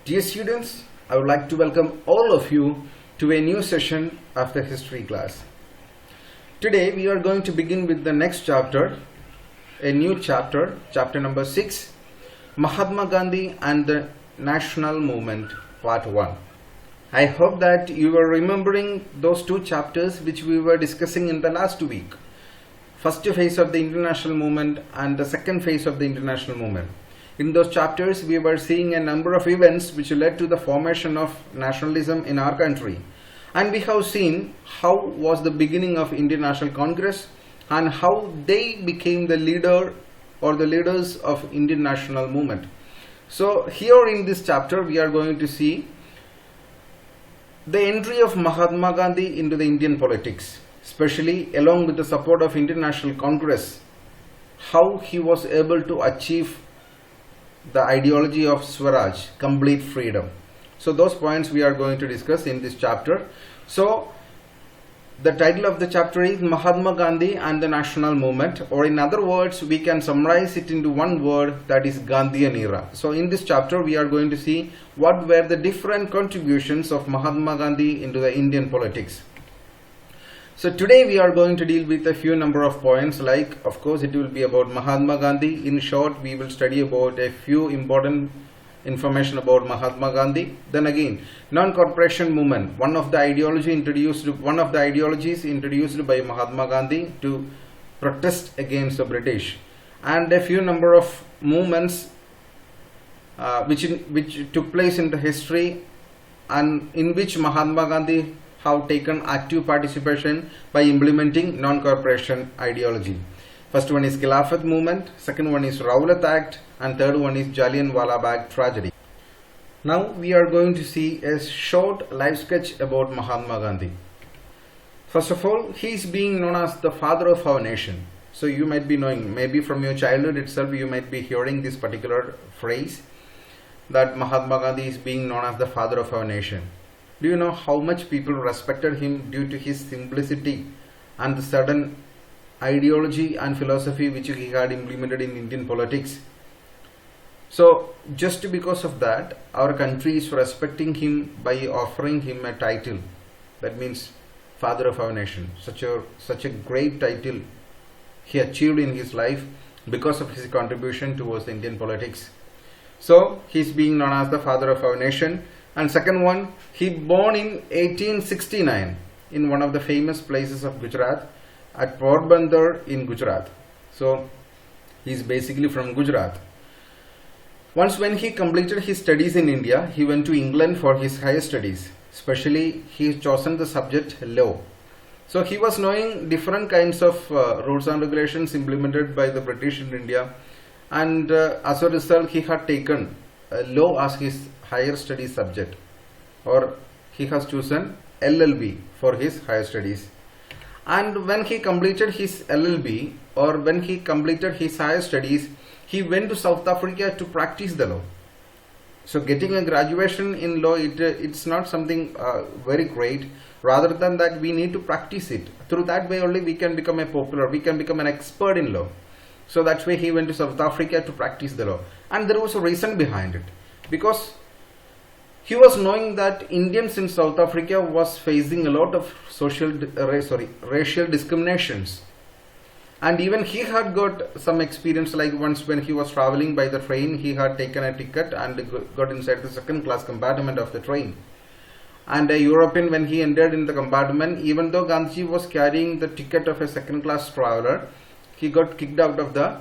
Dear students, I would like to welcome all of you to a new session of the history class. Today we are going to begin with the next chapter, a new chapter, chapter number 6, Mahatma Gandhi and the National Movement, part 1. I hope that you are remembering those two chapters which we were discussing in the last week. First phase of the international movement and the second phase of the international movement. In those chapters, we were seeing a number of events which led to the formation of nationalism in our country. And we have seen how was the beginning of Indian National Congress and how they became the leader or the leaders of Indian national movement. So here in this chapter, we are going to see the entry of Mahatma Gandhi into the Indian politics, especially along with the support of Indian National Congress, how he was able to achieve the ideology of Swaraj, complete freedom. So those points we are going to discuss in this chapter. So the title of the chapter is Mahatma Gandhi and the National Movement, or in other words we can summarize it into one word, that is Gandhian era. So in this chapter we are going to see what were the different contributions of Mahatma Gandhi into the Indian politics. So today we are going to deal with a few number of points, like of course it will be about Mahatma Gandhi. In short, we will study about a few important information about Mahatma Gandhi. Then again, non-corporation movement, one of the ideologies introduced by Mahatma Gandhi to protest against the British, and a few number of movements which took place in the history and in which Mahatma Gandhi have taken active participation by implementing non-corporation ideology. First one is Khilafat Movement, second one is Rowlatt Act, and third one is Jallianwala Bagh tragedy. Now we are going to see a short life sketch about Mahatma Gandhi. First of all, he is being known as the father of our nation. So you might be knowing, maybe from your childhood itself you might be hearing this particular phrase, that Mahatma Gandhi is being known as the father of our nation. Do you know how much people respected him due to his simplicity and the certain ideology and philosophy which he had implemented in Indian politics? So just because of that, our country is respecting him by offering him a title, that means father of our nation. Such a great title he achieved in his life because of his contribution towards the Indian politics. So he is being known as the father of our nation. And second one, he born in 1869 in one of the famous places of Gujarat, at Porbandar in Gujarat. So he is basically from Gujarat. Once when he completed his studies in India, he went to England for his higher studies. Especially he chosen the subject law. So he was knowing different kinds of rules and regulations implemented by the British in India, and as a result he had taken law as his higher studies subject, or he has chosen LLB for his higher studies. And when he completed his LLB, or when he completed his higher studies, he went to South Africa to practice the law. So getting a graduation in law, it's not something very great. Rather than that, we need to practice it. Through that way only we can become we can become an expert in law. So that's why he went to South Africa to practice the law. And there was a reason behind it, because he was knowing that Indians in South Africa was facing a lot of racial discriminations. And even he had got some experience, like once when he was traveling by the train, he had taken a ticket and got inside the second class compartment of the train. And a European, when he entered in the compartment, even though Gandhi was carrying the ticket of a second class traveler, he got kicked out of the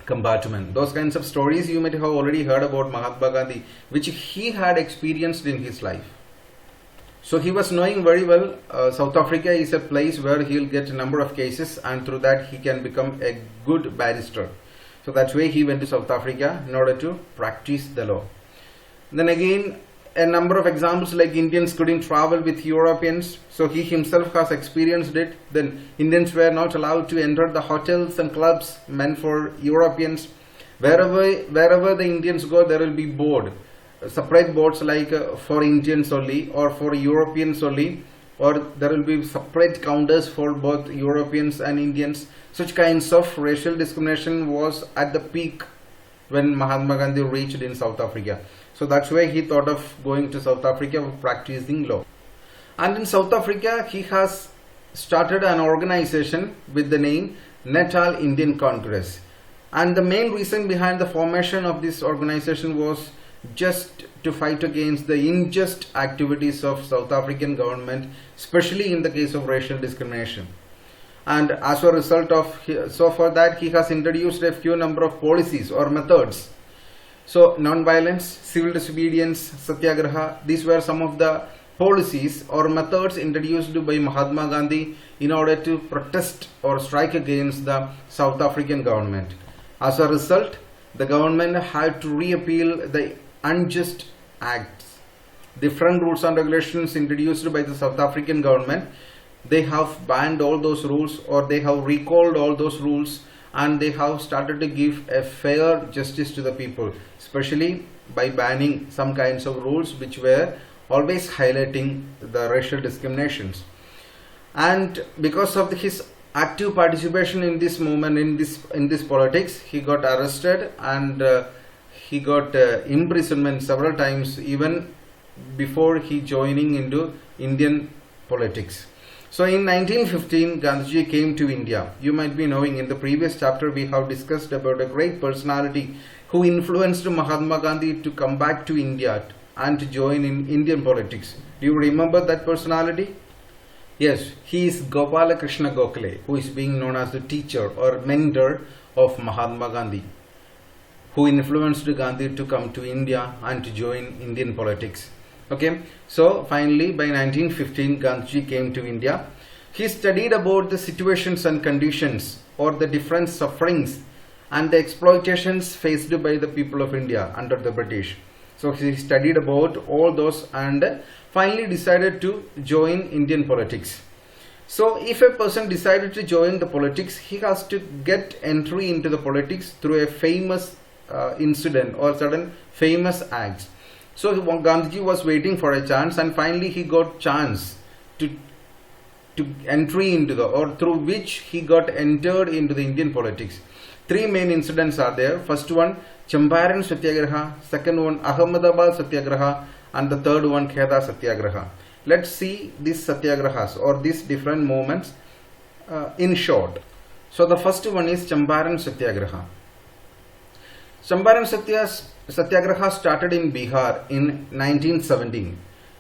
compartment. Those kinds of stories you might have already heard about Mahatma Gandhi, which he had experienced in his life. So he was knowing very well South Africa is a place where he will get a number of cases, and through that he can become a good barrister. So that's why he went to South Africa in order to practice the law. Then again, a number of examples, like Indians couldn't travel with Europeans, so he himself has experienced it. Then Indians were not allowed to enter the hotels and clubs meant for Europeans. Wherever the Indians go, there will be board, separate boards, like for Indians only or for Europeans only, or there will be separate counters for both Europeans and Indians. Such kinds of racial discrimination was at the peak when Mahatma Gandhi reached in South Africa. So that's why he thought of going to South Africa for practicing law. And in South Africa, he has started an organization with the name Natal Indian Congress. And the main reason behind the formation of this organization was just to fight against the unjust activities of South African government, especially in the case of racial discrimination. And as a result of, so for that, he has introduced a few number of policies or methods. So non-violence, civil disobedience, Satyagraha, these were some of the policies or methods introduced by Mahatma Gandhi in order to protest or strike against the South African government. As a result, the government had to repeal the unjust acts. Different rules and regulations introduced by the South African government, they have banned all those rules, or they have recalled all those rules, and they have started to give a fair justice to the people, especially by banning some kinds of rules which were always highlighting the racial discriminations. And because of his active participation in this movement, in this politics, he got arrested and he got imprisonment several times, even before he joining into Indian politics. So in 1915, Gandhiji came to India. You might be knowing, in the previous chapter we have discussed about a great personality who influenced Mahatma Gandhi to come back to India and to join in Indian politics. Do you remember that personality? Yes, he is Gopala Krishna Gokhale, who is being known as the teacher or mentor of Mahatma Gandhi, who influenced Gandhi to come to India and to join Indian politics. Okay, so finally by 1915 Gandhiji came to India. He studied about the situations and conditions or the different sufferings and the exploitations faced by the people of India under the British. So he studied about all those and finally decided to join Indian politics. So if a person decided to join the politics, he has to get entry into the politics through a famous incident or certain famous acts. So Gandhiji was waiting for a chance, and finally he got chance to entry into the, or through which he got entered into the Indian politics. Three main incidents are there. First one, Champaran Satyagraha. Second one, Ahmedabad Satyagraha. And the third one, Khilafat Satyagraha. Let's see these satyagrahas or these different movements in short. So the first one is Champaran Satyagraha. Champaran Satyagraha started in Bihar in 1917.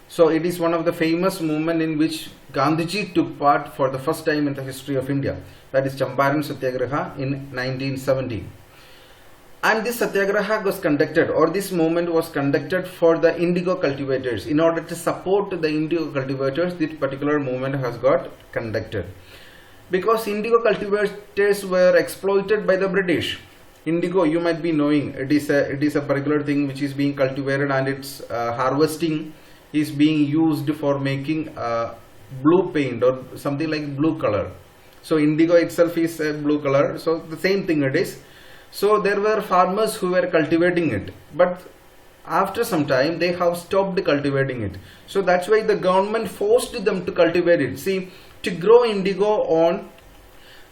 So it is one of the famous movement in which Gandhiji took part for the first time in the history of India. That is Champaran Satyagraha in 1917. And this Satyagraha was conducted, or this movement was conducted for the indigo cultivators. In order to support the indigo cultivators, this particular movement has got conducted. Because indigo cultivators were exploited by the British. Indigo, you might be knowing, it is a particular thing which is being cultivated, and its harvesting is being used for making blue paint or something like blue color. So indigo itself is a blue color, so the same thing it is. So there were farmers who were cultivating it, but after some time they have stopped cultivating it. So that's why the government forced them to cultivate it. See, to grow indigo on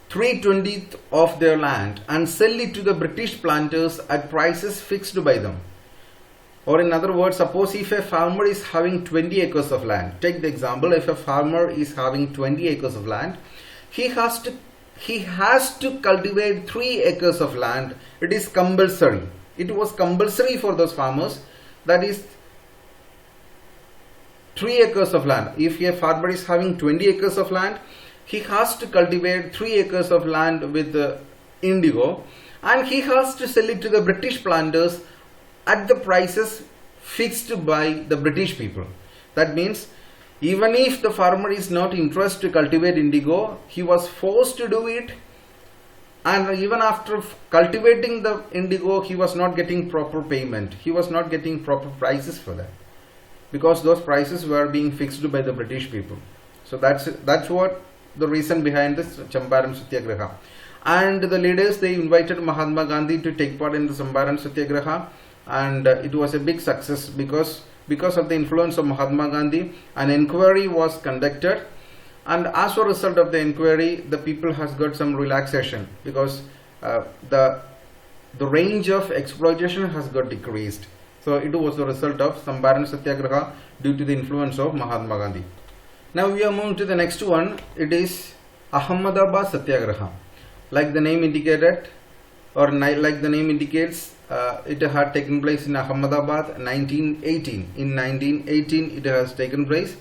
3/20 of their land and sell it to the British planters at prices fixed by them. Or in other words, suppose if a farmer is having 20 acres of land, take the example, if a farmer is having 20 acres of land, he has to cultivate 3 acres of land. It is compulsory. It was compulsory for those farmers, that is 3 acres of land. If a farmer is having 20 acres of land, he has to cultivate 3 acres of land with indigo, and he has to sell it to the British planters at the prices fixed by the British people. That means even if the farmer is not interested to cultivate indigo, he was forced to do it, and even after cultivating the indigo, he was not getting proper payment. He was not getting proper prices for that, because those prices were being fixed by the British people. So that's what the reason behind this Champaran Satyagraha. And the leaders, they invited Mahatma Gandhi to take part in the Champaran Satyagraha, and it was a big success because of the influence of Mahatma Gandhi. An inquiry was conducted, and as a result of the inquiry, the people has got some relaxation, because the the range of exploitation has got decreased. So it was the result of Champaran Satyagraha due to the influence of Mahatma Gandhi. Now we are moving to the next one. It is Ahmedabad Satyagraha. Like the name indicated, or like the name indicates, it had taken place in Ahmedabad 1918. In 1918 it has taken place.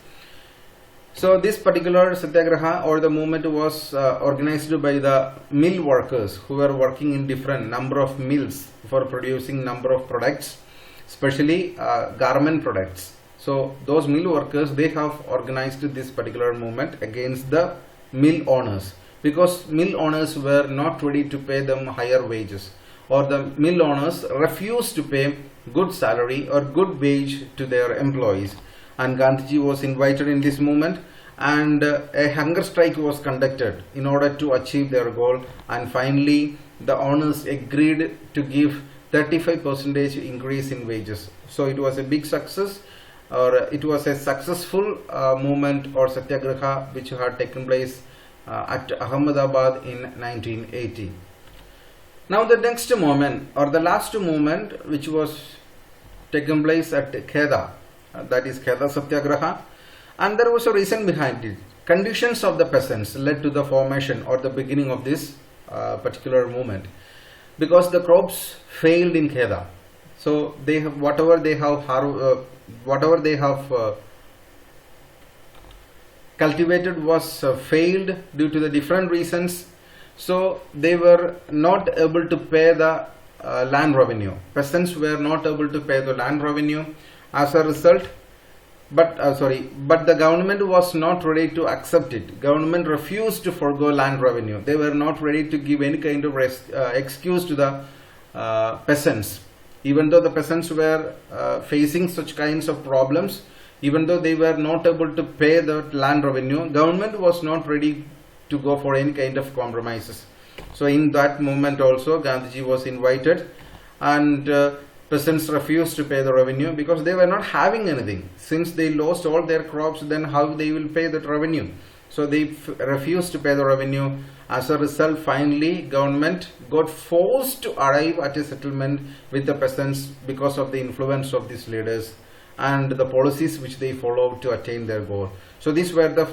So this particular Satyagraha or the movement was organized by the mill workers who were working in different number of mills for producing number of products, especially garment products. So those mill workers, they have organized this particular movement against the mill owners, because mill owners were not ready to pay them higher wages, or the mill owners refused to pay good salary or good wage to their employees. And Gandhiji was invited in this movement, and a hunger strike was conducted in order to achieve their goal, and finally the owners agreed to give 35% increase in wages. So it was a big success, or it was a successful movement or Satyagraha which had taken place at Ahmedabad in 1980. Now the next movement, or the last movement, which was taken place at Kheda, that is Kheda Satyagraha, and there was a reason behind it. Conditions of the peasants led to the formation or the beginning of this particular movement, because the crops failed in Kheda. So they have whatever they have cultivated was failed due to the different reasons. So they were not able to pay the land revenue. Peasants were not able to pay the land revenue. As a result, but the government was not ready to accept it. Government refused to forgo land revenue. They were not ready to give any kind of excuse to the peasants. Even though the peasants were facing such kinds of problems, even though they were not able to pay the land revenue, government was not ready to go for any kind of compromises. So in that moment also Gandhiji was invited, and peasants refused to pay the revenue because they were not having anything. Since they lost all their crops, then how they will pay that revenue? So they refused to pay the revenue. As a result, finally government got forced to arrive at a settlement with the peasants because of the influence of these leaders and the policies which they followed to attain their goal. So these were the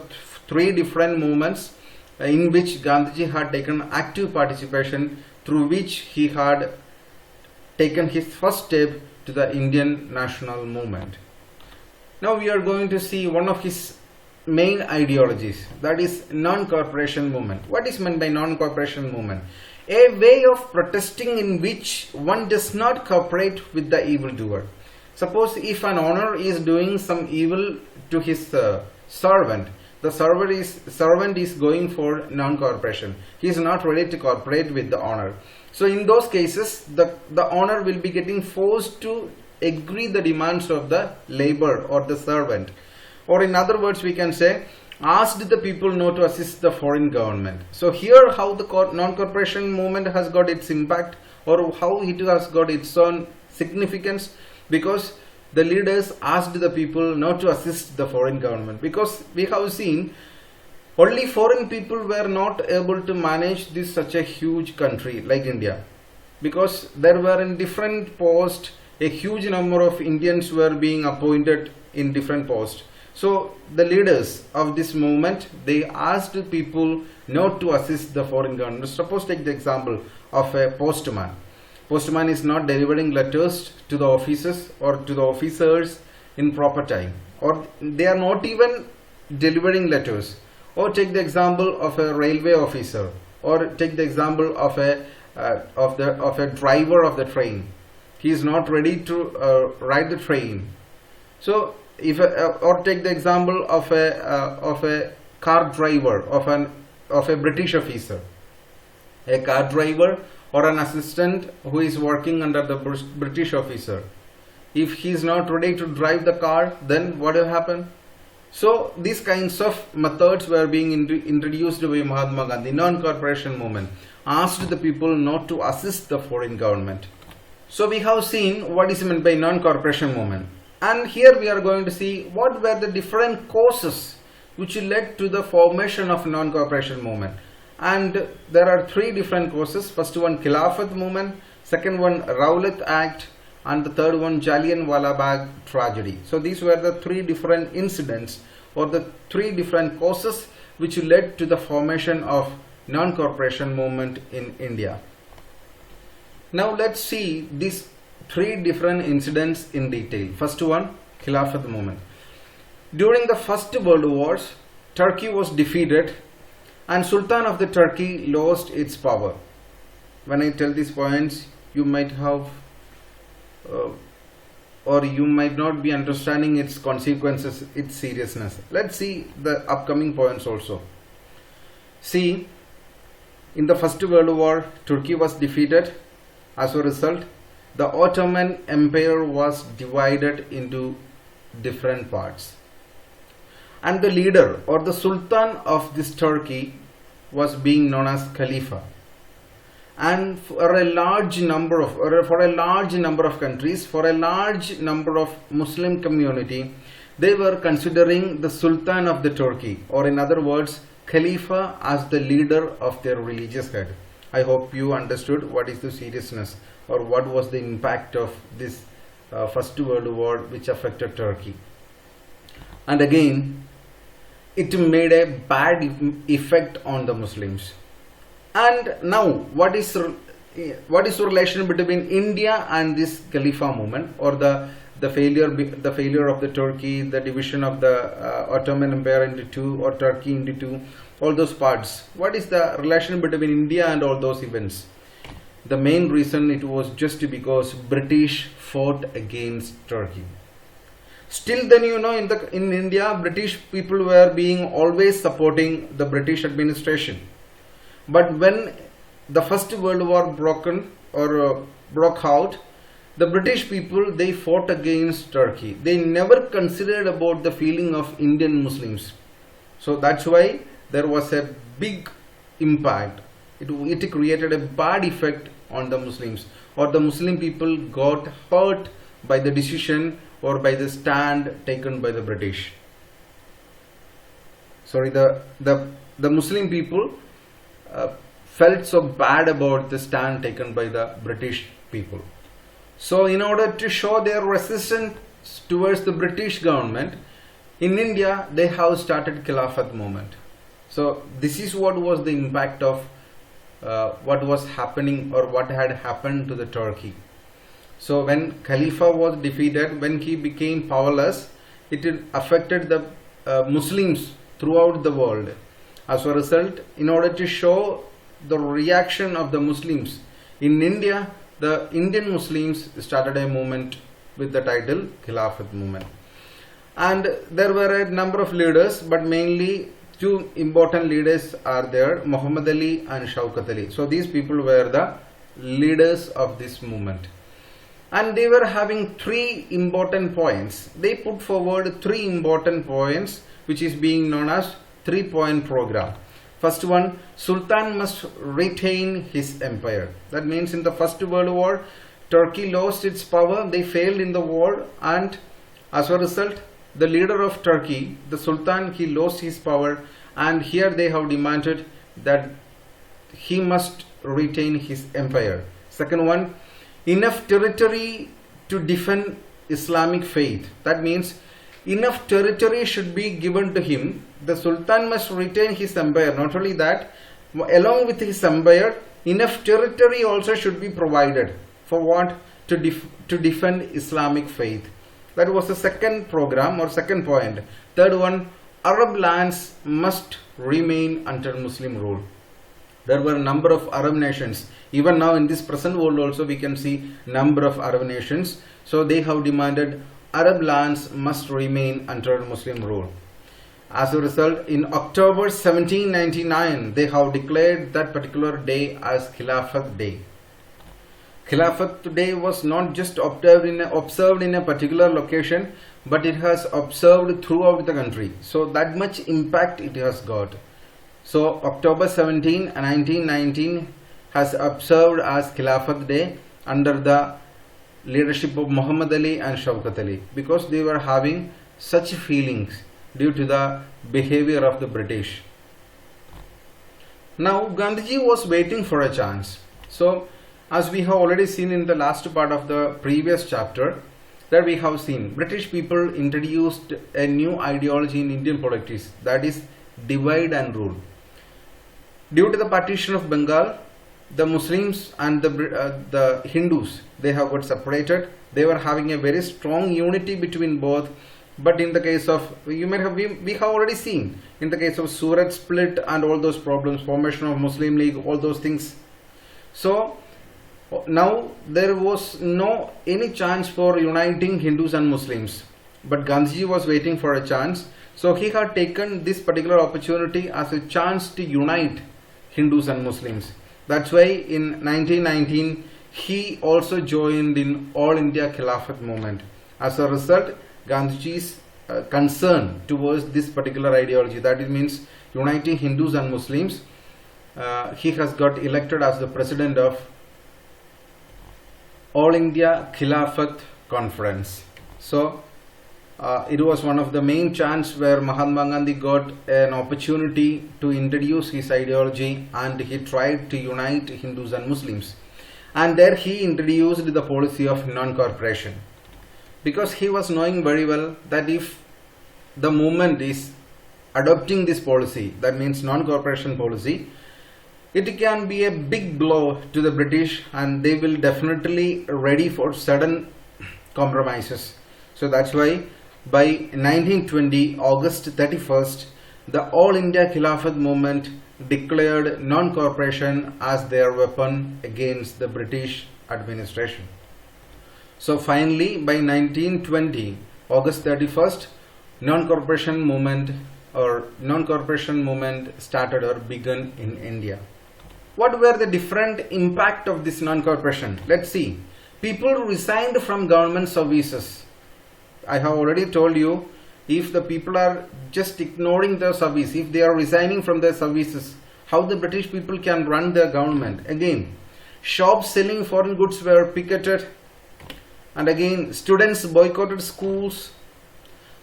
three different movements in which Gandhiji had taken active participation, through which he had taken his first step to the Indian national movement. Now we are going to see one of his main ideologies, that is non-cooperation movement. What is meant by non-cooperation movement? A way of protesting in which one does not cooperate with the evildoer. Suppose if an owner is doing some evil to his servant, the servant is going for non-cooperation. He is not ready to cooperate with the owner. So in those cases, the owner will be getting forced to agree the demands of the labor or the servant. Or in other words, we can say, asked the people not to assist the foreign government. So here how the non-cooperation movement has got its impact, or how it has got its own significance, because the leaders asked the people not to assist the foreign government, because we have seen only foreign people were not able to manage this such a huge country like India, because there were in different posts a huge number of Indians were being appointed in different posts. So the leaders of this movement, they asked people not to assist the foreign government. Suppose take the example of a postman. Postman is not delivering letters to the offices or to the officers in proper time, or they are not even delivering letters. Or take the example of a railway officer, or take the example of a driver of the train. He is not ready to ride the train. So or take the example of a car driver, of a British officer, a car driver or an assistant who is working under the British officer. If he is not ready to drive the car, then what will happen? So these kinds of methods were being introduced by Mahatma Gandhi. Non-cooperation movement asked the people not to assist the foreign government. So we have seen what is meant by non-cooperation movement, and here we are going to see what were the different causes which led to the formation of non-cooperation movement. And there are three different causes. First one, Khilafat movement. second one Rowlatt Act, and the third one Jallianwala Bagh tragedy. So these were the three different incidents or the three different causes which led to the formation of non-corporation movement in India. Now let's see these three different incidents in detail. First one, Khilafat movement. During the First World Wars, Turkey was defeated and Sultan of the Turkey lost its power. When I tell these points, you might have or you might not be understanding its consequences, its seriousness. Let's see the upcoming points also. See, in the First World War, Turkey was defeated. As a result, the Ottoman Empire was divided into different parts. And the leader or the Sultan of this Turkey was being known as Khalifa. And for a large number of countries, for a large number of Muslim community, they were considering the Sultan of the Turkey, or in other words, Khalifa, as the leader of their religious head. I hope you understood what is the seriousness or what was the impact of this First World War which affected Turkey. And again, it made a bad effect on the Muslims. And now, what is the relation between India and this Khalifa movement, or the failure of the Turkey, the division of the Ottoman Empire into two, or Turkey into two, all those parts? What is the relation between India and all those events? The main reason, it was just because British fought against Turkey. Still then, in India, British people were being always supporting the British administration. But when the First World War broke out, the British people, they fought against Turkey. They never considered about the feeling of Indian Muslims. So that's why there was a big impact. It created a bad effect on the Muslims, or the Muslim people got hurt by the decision or by the stand taken by the British. Sorry, the Muslim people felt so bad about the stand taken by the British people. So in order to show their resistance towards the British government, in India they have started Khilafat movement. So this is what was the impact of what was happening or what had happened to the Turkey. So when Khalifa was defeated, when he became powerless, it affected the Muslims throughout the world. As a result, in order to show the reaction of the Muslims in India, the Indian Muslims started a movement with the title Khilafat movement. And there were a number of leaders, but mainly two important leaders are there, Muhammad Ali and Shaukat Ali. So these people were the leaders of this movement. And they were having three important points. They put forward three important points, which is being known as 3-point program. First one, Sultan must retain his empire. That means in the First World War, Turkey lost its power, they failed in the war, and as a result, the leader of Turkey, the Sultan, he lost his power, and here they have demanded that he must retain his empire. Second one, enough territory to defend Islamic faith. That means enough territory should be given to him. The Sultan must retain his empire. Not only that, along with his empire, enough territory also should be provided. For what? To defend Islamic faith. That was the second program or second point. Third one, Arab lands must remain under Muslim rule. There were a number of Arab nations. Even now in this present world also we can see number of Arab nations. So they have demanded Arab lands must remain under Muslim rule. As a result, in October 1799, they have declared that particular day as Khilafat Day. Khilafat Day was not just observed in a particular location, but it has observed throughout the country. So that much impact it has got. So October 17, 1919 has observed as Khilafat Day under the leadership of Muhammad Ali and Shaukat Ali, because they were having such feelings due to the behavior of the British. Now Gandhiji was waiting for a chance. So As we have already seen in the last part of the previous chapter, that we have seen British people introduced a new ideology in Indian politics, that is divide and rule. Due to the partition of Bengal, the Muslims and the Hindus, they have got separated. They were having a very strong unity between both. But in the case of, we have already seen in the case of Surat split and all those problems, formation of Muslim League, all those things. So now there was no any chance for uniting Hindus and Muslims, but Gandhiji was waiting for a chance. So he had taken this particular opportunity as a chance to unite Hindus and Muslims. That's why in 1919 he also joined in All India Khilafat Movement. As a result, Gandhiji's concern towards this particular ideology, that it means uniting Hindus and Muslims, he has got elected as the president of All India Khilafat Conference. So it was one of the main chance where Mahatma Gandhi got an opportunity to introduce his ideology, and he tried to unite Hindus and Muslims. And there he introduced the policy of non-cooperation, because he was knowing very well that if the movement is adopting this policy, that means non-cooperation policy, it can be a big blow to the British, and they will definitely ready for sudden compromises. So that's why by 1920, August 31st, the All India Khilafat Movement declared non-cooperation as their weapon against the British administration. So finally, by 1920, August 31st, non-cooperation movement started or began in India. What were the different impact of this non-cooperation? Let's see. People resigned from government services. I have already told you, if the people are just ignoring their service, if they are resigning from their services, how the British people can run their government? Again, shops selling foreign goods were picketed. And again, students boycotted schools,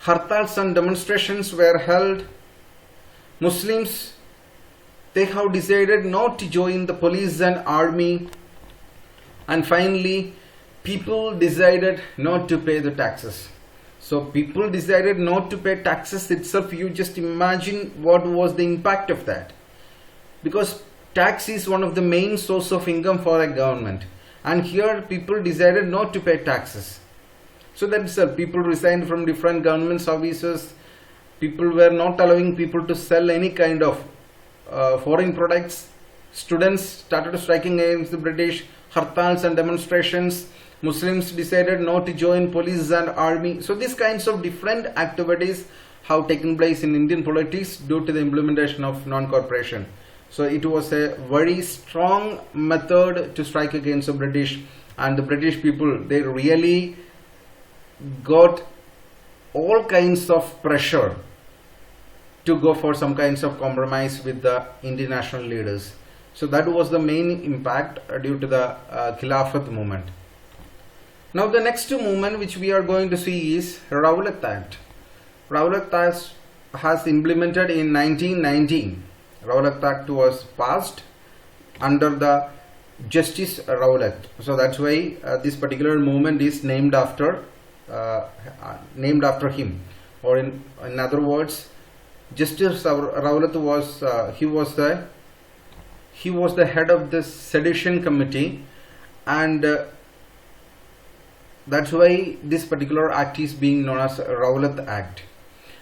hartals and demonstrations were held. Muslims, they have decided not to join the police and army. And finally, people decided not to pay the taxes. So people decided not to pay taxes itself. You just imagine what was the impact of that. Because tax is one of the main source of income for a government. And here people decided not to pay taxes. So that's people resigned from different government services. People were not allowing people to sell any kind of foreign products. Students started striking against the British, hartals and demonstrations. Muslims decided not to join police and army. So these kinds of different activities have taken place in Indian politics due to the implementation of non-cooperation. So it was a very strong method to strike against the British, and the British people, they really got all kinds of pressure to go for some kinds of compromise with the Indian national leaders. So that was the main impact due to the Khilafat movement. Now the next movement which we are going to see is Rowlatt Act. Rowlatt Act has implemented in 1919. Rowlatt Act was passed under the Justice Rowlatt. So that's why this particular movement is named after him. Or in other words, Justice Rowlatt was he was the head of the sedition committee, and that's why this particular act is being known as Rowlatt Act.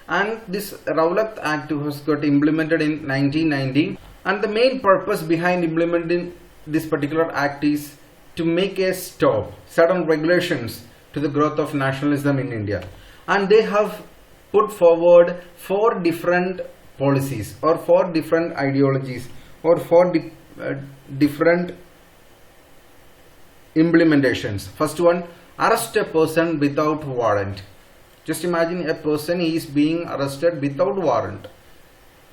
And this Rowlatt Act was got implemented in 1990, and the main purpose behind implementing this particular act is to make a stop, certain regulations to the growth of nationalism in India. And they have put forward 4 different policies or 4 different ideologies or 4 different implementations. First one, arrest a person without warrant. Just imagine a person is being arrested without warrant.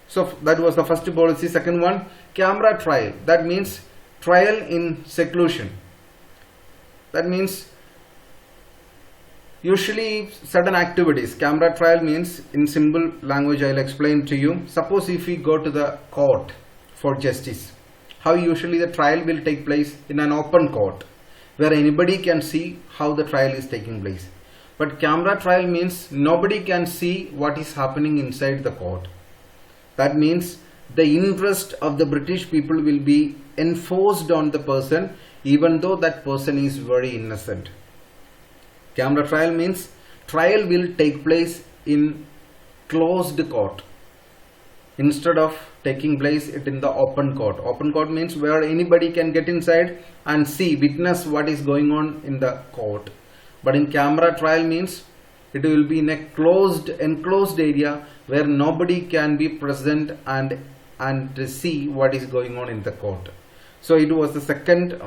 So that was the first policy. Second one, camera trial. That means trial in seclusion. That means usually certain activities. Camera trial means, in simple language I will explain to you. Suppose if we go to the court for justice, how usually the trial will take place in an open court where anybody can see how the trial is taking place. But camera trial means nobody can see what is happening inside the court. That means the interest of the British people will be enforced on the person even though that person is very innocent. Camera trial means trial will take place in closed court instead of taking place it in the open court. Open court means where anybody can get inside and see, witness what is going on in the court. But in camera trial means it will be in a enclosed area where nobody can be present and see what is going on in the court. So it was the second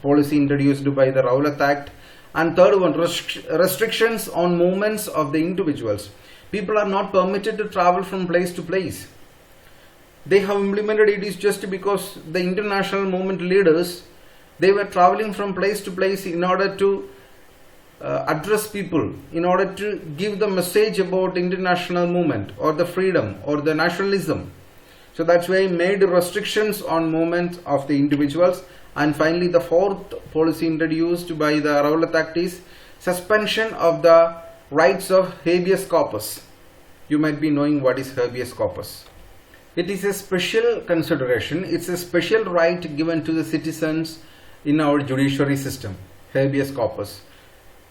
policy introduced by the Rowlatt Act. And third one, restrictions on movements of the individuals. People are not permitted to travel from place to place. They have implemented it is just because the international movement leaders, they were traveling from place to place in order to address people, in order to give the message about international movement or the freedom or the nationalism. So that's why made restrictions on movement of the individuals. And finally, the fourth policy introduced by the Rowlatt Act is suspension of the rights of habeas corpus. You might be knowing what is habeas corpus. It is a special consideration. It's a special right given to the citizens in our judiciary system, habeas corpus,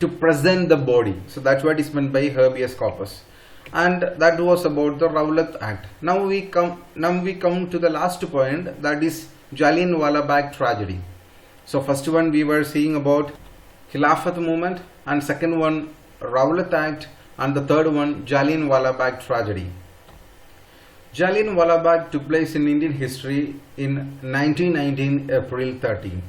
to present the body. So that's what is meant by habeas corpus. And that was about the Rowlatt Act. Now we come to the last point, that is Jallianwala Bagh tragedy. So first one we were seeing about Khilafat Movement, and second one Rowlatt Act, and the third one Jallianwala Bagh tragedy. Jallianwala Bagh took place in Indian history in 1919 April 13.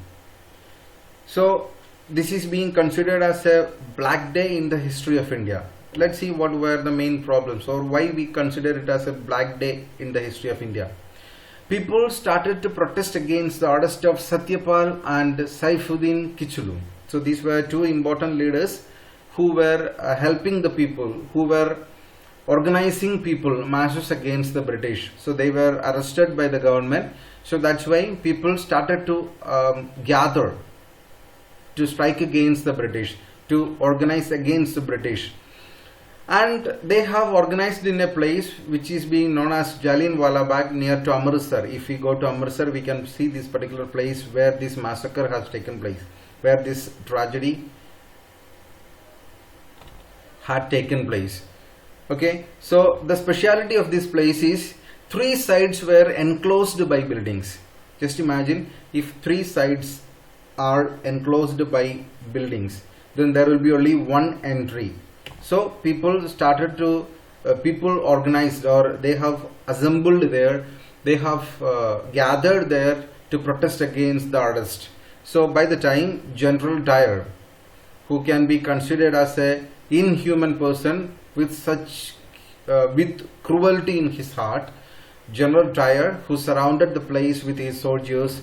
So this is being considered as a black day in the history of India. Let's see what were the main problems or why we consider it as a black day in the history of India. People started to protest against the arrest of Satyapal and Saifuddin Kichlu. So these were two important leaders who were helping the people, who were organizing people, masses against the British. So they were arrested by the government. So that's why people started to gather to strike against the British, to organize against the British. And they have organized in a place which is being known as Jallianwala Bagh near to Amritsar. If we go to Amritsar, we can see this particular place where this massacre has taken place, where this tragedy had taken place. Okay, so the speciality of this place is three sides were enclosed by buildings. Just imagine if three sides are enclosed by buildings, then there will be only one entry. So people started to, people organized, or they have assembled there, they have gathered there to protest against the arrest. So by the time General Dyer, who can be considered as a inhuman person with such with cruelty in his heart, General Dyer, who surrounded the place with his soldiers,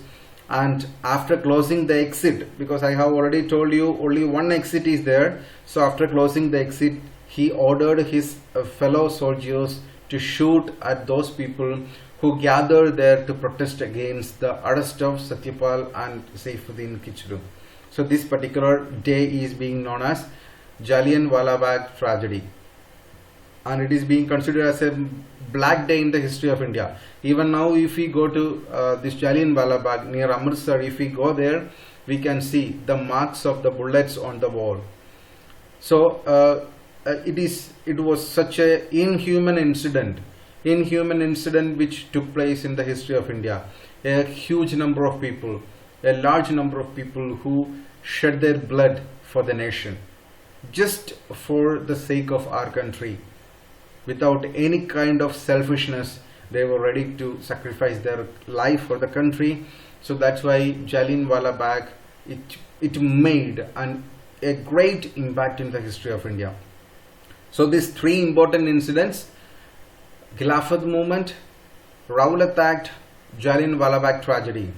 and after closing the exit, because I have already told you only one exit is there, so after closing the exit he ordered his fellow soldiers to shoot at those people who gathered there to protest against the arrest of Satyapal and Saifuddin Kichlu. So this particular day is being known as Jallianwala Bagh tragedy, and it is being considered as a black day in the history of India. Even now, if we go to this Jallianwala Bagh near Amritsar, if we go there, we can see the marks of the bullets on the wall. So it was such a inhuman incident which took place in the history of India. A huge number of people, a large number of people who shed their blood for the nation, just for the sake of our country. Without any kind of selfishness, they were ready to sacrifice their life for the country. So that's why Jallianwala Bagh, it made a great impact in the history of India. So these three important incidents, Khilafat Movement, Rowlatt Act, Jallianwala Bagh tragedy,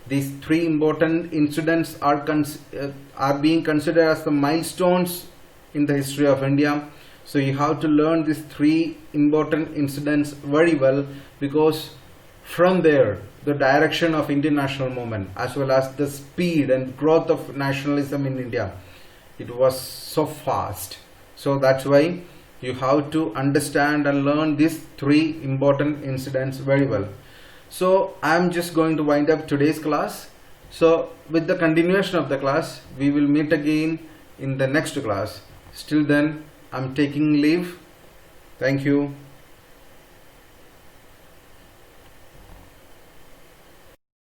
these three important incidents are being considered as the milestones in the history of India. So you have to learn these three important incidents very well, because from there the direction of Indian national movement as well as the speed and growth of nationalism in India. It was so fast. So that's why you have to understand and learn these three important incidents very well. So I'm just going to wind up today's class. So with the continuation of the class, we will meet again in the next class. Till then, I'm taking leave. Thank you.